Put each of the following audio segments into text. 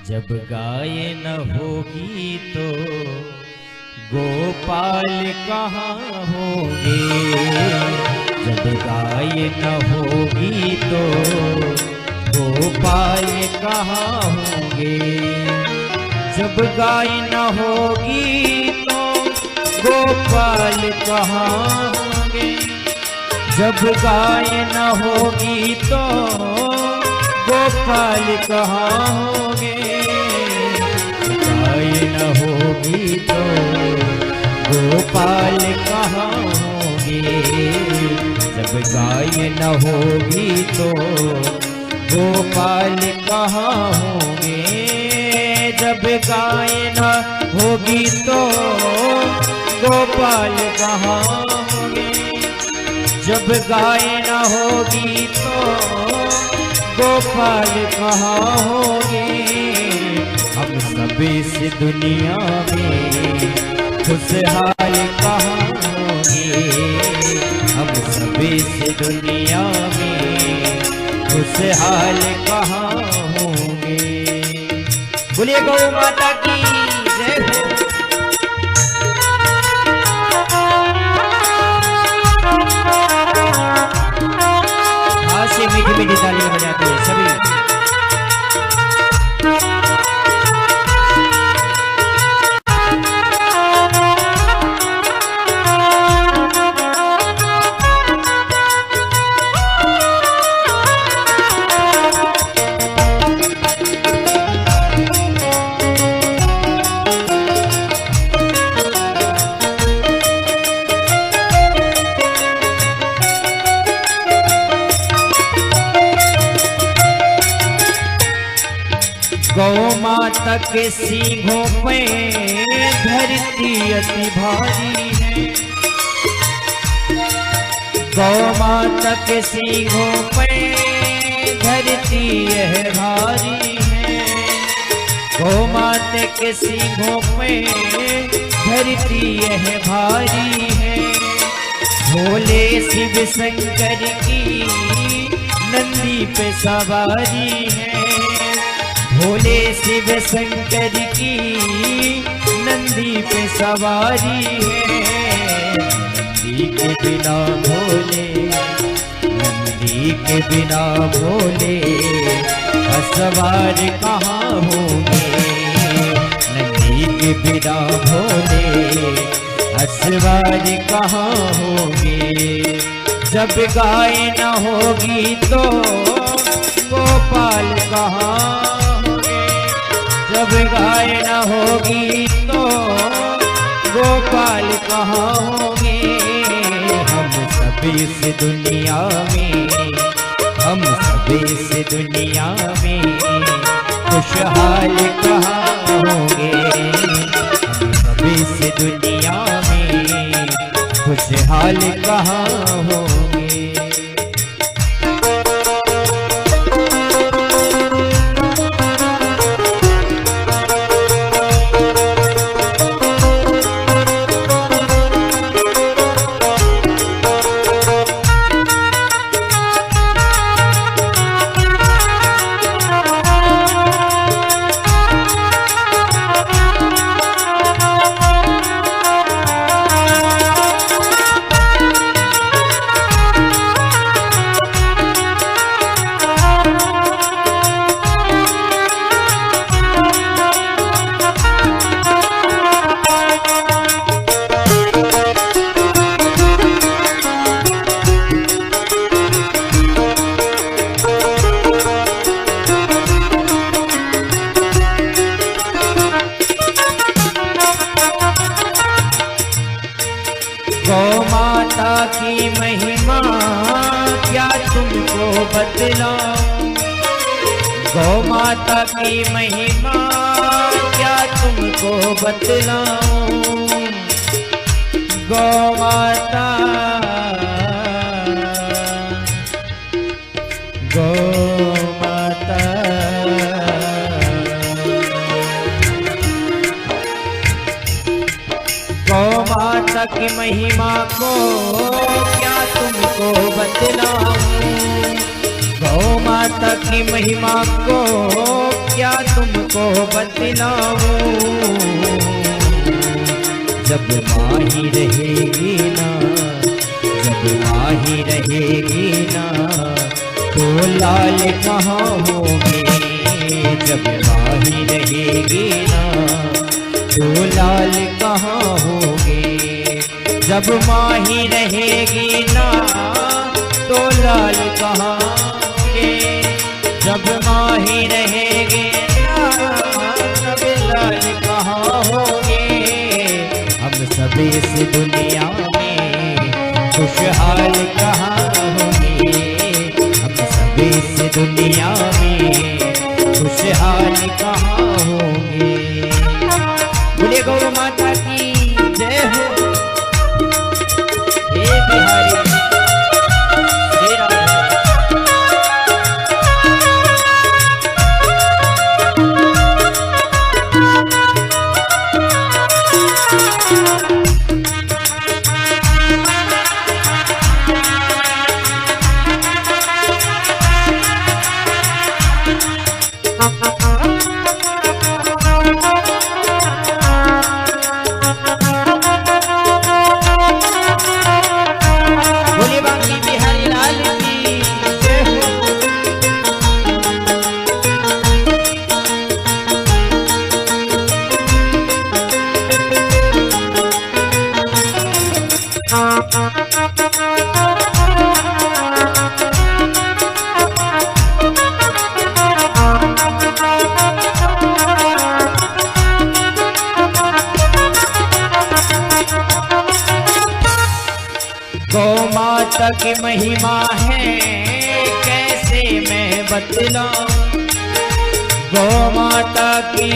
जब गाय न होगी तो गोपाल कहाँ होंगे। जब गाय न होगी तो गोपाल कहाँ होंगे। जब गाय न होगी तो गोपाल कहाँ होंगे। जब गाय न होगी तो गोपाल कहाँ होंगे। गाय न होगी तो गोपाल कहाँ होंगे। जब गाय न होगी तो गोपाल कहाँ होंगे। जब गाय न होगी तो गोपाल कहाँ होंगे। जब गाय न होगी तो गोपाल कहाँ होंगे। हम सब इस दुनिया में खुशहाल कहाँ होंगे। हम सब इस दुनिया में खुशहाल कहाँ होंगे। बोलिए गौ माता की जय हो। हाथ से मीठी मीठी तालियां बजाते हैं सभी। गौ माता के सींगों पे धरती अति भारी है। गौ माता के सींगों पे धरती यह भारी है। गौ माता के सींगों पे धरती यह भारी है। भोले शिव शंकर की नंदी पे सवारी है। भोले शिव शंकर की नंदी पे सवारी है। नंदी के बिना भोले, नंदी के बिना भोले सवार कहाँ होंगे। नंदी के बिना भोले सवार कहाँ होंगे। जब गाय न होगी तो गोपाल कहाँ। जब गाय न होगी तो गोपाल कहाँ होंगे। हम सब इस दुनिया में, हम सब इस दुनिया में खुशहाल कहाँ होंगे। हम सब इस दुनिया में खुशहाल कहाँ होंगे। गौ माता की महिमा क्या तुमको बतलाऊं। गौ माता की महिमा क्या तुमको बतलाऊं। गौ माता, गौ माता, गौ माता की महिमा को क्या तुमको बतलाऊं। गौ माता की महिमा को क्या तुमको बतलाऊं, जब माही रहेगी ना, जब माही रहेगी ना, तो लाल कहाँ होंगे, जब माही रहेगी ना, तो लाल कहाँ होंगे, जब माही रहेगी ना, तो लाल कहाँ होंगे, जब माही रहेगी ना, तब लाल कहाँ होंगे, हम सब इस दुनिया में खुशहाल कहाँ होंगे, हम सब इस दुनिया में खुशहाल कहाँ होंगे। बोले गौ माता की जय हो। हे बिहारी हे राम। गौ माता की महिमा है कैसे मैं बतलाऊं, गौ माता की,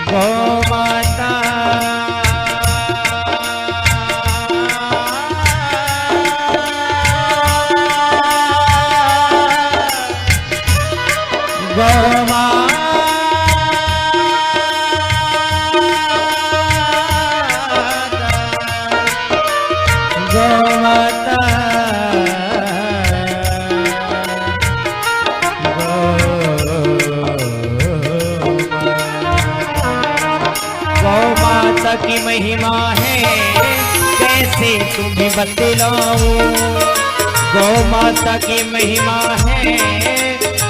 गौ माता गौ माता की महिमा है कैसे तुम्हें बतलाऊं, गौ माता की महिमा है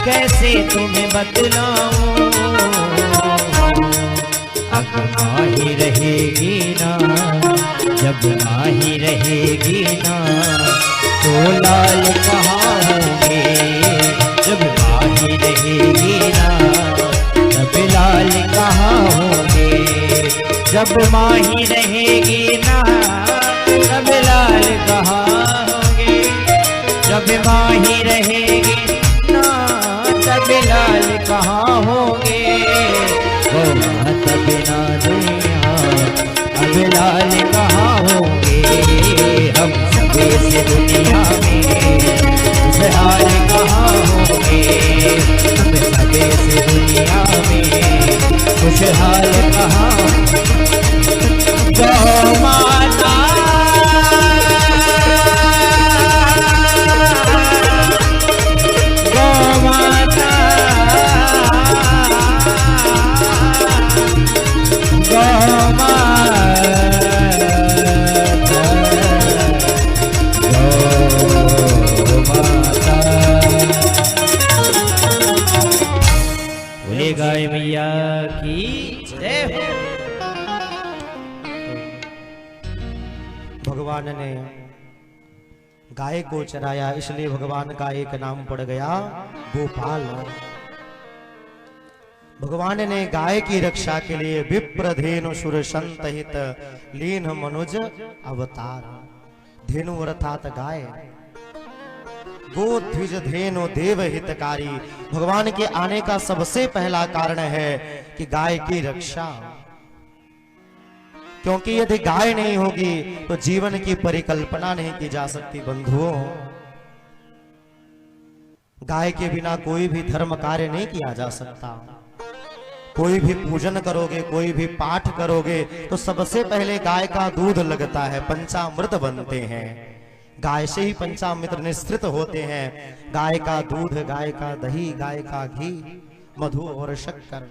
कैसे तुम्हें बतलाऊं, अब माही रहेगी ना, जब माही रहेगी ना, तो लाल कहाँ होंगे, जब माही रहेगी ना, तब लाल कहाँ होंगे, जब माही रहेगी ना, तब लाल कहाँ होंगे, जब माही रहेगी ना, तब लाल कहाँ होंगे, गौ माता बिना दुनिया अब लाल कहाँ होंगे, हम सब इस दुनिया में खुशहाल कहाँ होंगे, हम सब इस दुनिया में खुशहाल कहाँ, गौ माता गौ माता गौ माता, बोले गाय मैया की जय हो। भगवान ने गाय को चराया, इसलिए भगवान का एक नाम पड़ गया गोपाल। भगवान ने गाय की रक्षा के लिए विप्र धेनु सुर संत हित लीन मनुज अवतार। धेनु अर्थात गाय, गो द्विज धेनु देव हितकारी। भगवान के आने का सबसे पहला कारण है कि गाय की रक्षा, क्योंकि यदि गाय नहीं होगी तो जीवन की परिकल्पना नहीं की जा सकती। बंधुओं, गाय के बिना कोई भी धर्म कार्य नहीं किया जा सकता। कोई भी पूजन करोगे, कोई भी पाठ करोगे तो सबसे पहले गाय का दूध लगता है, पंचामृत बनते हैं। गाय से ही पंचामृत निःसृत होते हैं। गाय का दूध, गाय का दही, गाय का घी, मधु और शक्कर।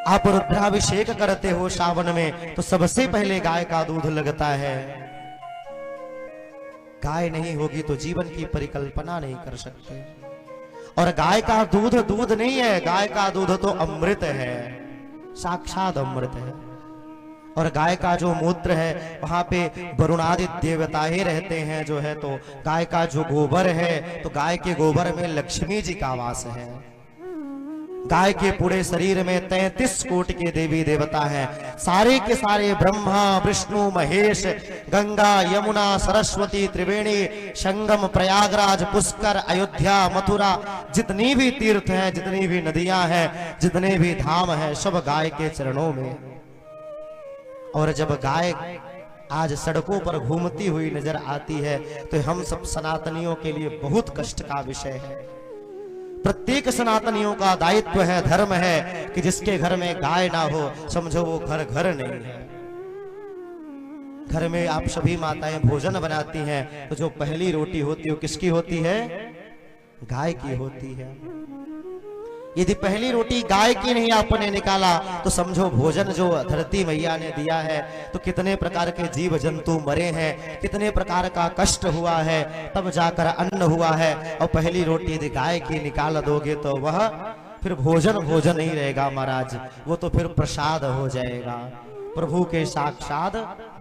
आप रुद्राभिषेक करते हो सावन में तो सबसे पहले गाय का दूध लगता है। गाय नहीं होगी तो जीवन की परिकल्पना नहीं कर सकते। और गाय का दूध दूध नहीं है, गाय का दूध तो अमृत है, साक्षात अमृत है। और गाय का जो मूत्र है वहां पे वरुणादि देवताएं रहते हैं जो है। तो गाय का जो गोबर है तो गाय के गोबर में लक्ष्मी जी का वास है। गाय के पूरे शरीर में 33 कोटि के देवी देवता हैं। सारे के सारे ब्रह्मा विष्णु महेश, गंगा यमुना सरस्वती त्रिवेणी संगम, प्रयागराज, पुष्कर, अयोध्या, मथुरा, जितनी भी तीर्थ हैं, जितनी भी नदियां हैं, जितने भी धाम हैं, सब गाय के चरणों में। और जब गाय आज सड़कों पर घूमती हुई नजर आती है तो हम सब सनातनियों के लिए बहुत कष्ट का विषय है। प्रत्येक सनातनियों का दायित्व है, धर्म है कि जिसके घर में गाय ना हो समझो वो घर घर नहीं है। घर में आप सभी माताएं भोजन बनाती हैं तो जो पहली रोटी होती है वो किसकी होती है? गाय की होती है। यदि पहली रोटी गाय की नहीं आपने निकाला तो समझो भोजन जो धरती मैया ने दिया है तो कितने प्रकार के जीव जंतु मरे हैं, कितने प्रकार का कष्ट हुआ है, तब जाकर अन्न हुआ है। और पहली रोटी यदि गाय की निकाल दोगे तो वह फिर भोजन भोजन नहीं रहेगा महाराज, वो तो फिर प्रसाद हो जाएगा, प्रभु के साक्षात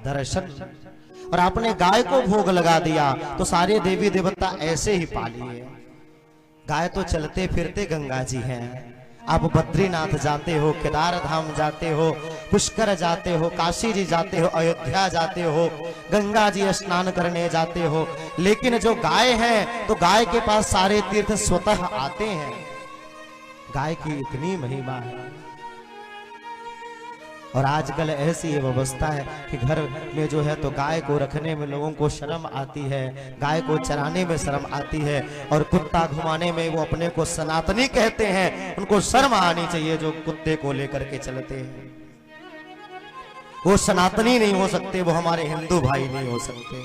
दर्शन। और आपने गाय को भोग लगा दिया तो सारे देवी देवता ऐसे ही पालिए। गाय तो चलते फिरते गंगा जी हैं। आप बद्रीनाथ जाते हो, केदार धाम जाते हो, पुष्कर जाते हो, काशी जी जाते हो, अयोध्या जाते हो, गंगा जी स्नान करने जाते हो, लेकिन जो गाय है तो गाय के पास सारे तीर्थ स्वतः आते हैं। गाय की इतनी महिमा है। और आजकल ऐसी व्यवस्था है कि घर में जो है तो गाय को रखने में लोगों को शर्म आती है, गाय को चराने में शर्म आती है, और कुत्ता घुमाने में वो अपने को सनातनी कहते हैं। उनको शर्म आनी चाहिए जो कुत्ते को लेकर के चलते हैं। वो सनातनी नहीं हो सकते, वो हमारे हिंदू भाई नहीं हो सकते।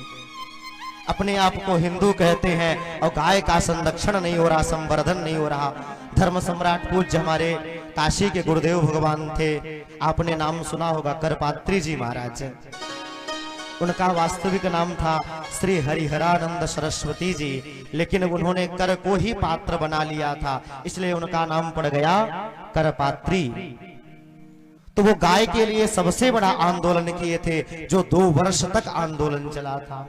अपने आप को हिंदू कहते हैं और गाय का संरक्षण नहीं हो रहा, संवर्धन नहीं हो रहा। धर्म सम्राट पूज्य हमारे काशी के गुरुदेव भगवान थे, आपने नाम सुना होगा करपात्री जी महाराज। उनका वास्तविक नाम था श्री हरिहरानंद सरस्वती जी, लेकिन उन्होंने कर को ही पात्र बना लिया था, इसलिए उनका नाम पड़ गया करपात्री। तो वो गाय के लिए सबसे बड़ा आंदोलन किए थे, जो 2 वर्ष तक आंदोलन चला था।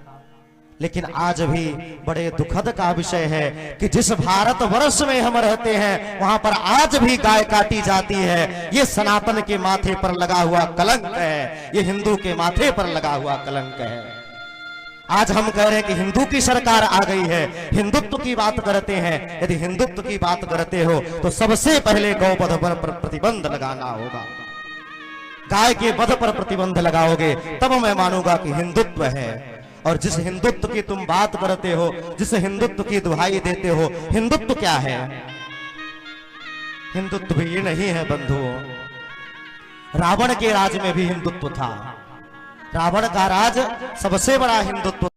लेकिन आज भी बड़े दुखद का विषय है कि जिस भारत वर्ष में हम रहते हैं वहां पर आज भी गाय काटी जाती है। ये सनातन के माथे पर लगा हुआ कलंक है, ये हिंदू के माथे पर लगा हुआ कलंक है। आज हम कह रहे हैं कि हिंदू की सरकार आ गई है, हिंदुत्व की बात करते हैं। यदि हिंदुत्व की बात करते हो तो सबसे पहले गौवध पर प्रतिबंध लगाना होगा। गाय के वध पर प्रतिबंध लगाओगे तब मैं मानूंगा कि हिंदुत्व है। और जिस हिंदुत्व की तुम बात करते हो, जिस हिंदुत्व की दुहाई देते हो, हिंदुत्व क्या है? हिंदुत्व भी ये नहीं है बंधुओं। रावण के राज में भी हिंदुत्व था। रावण का राज सबसे बड़ा हिंदुत्व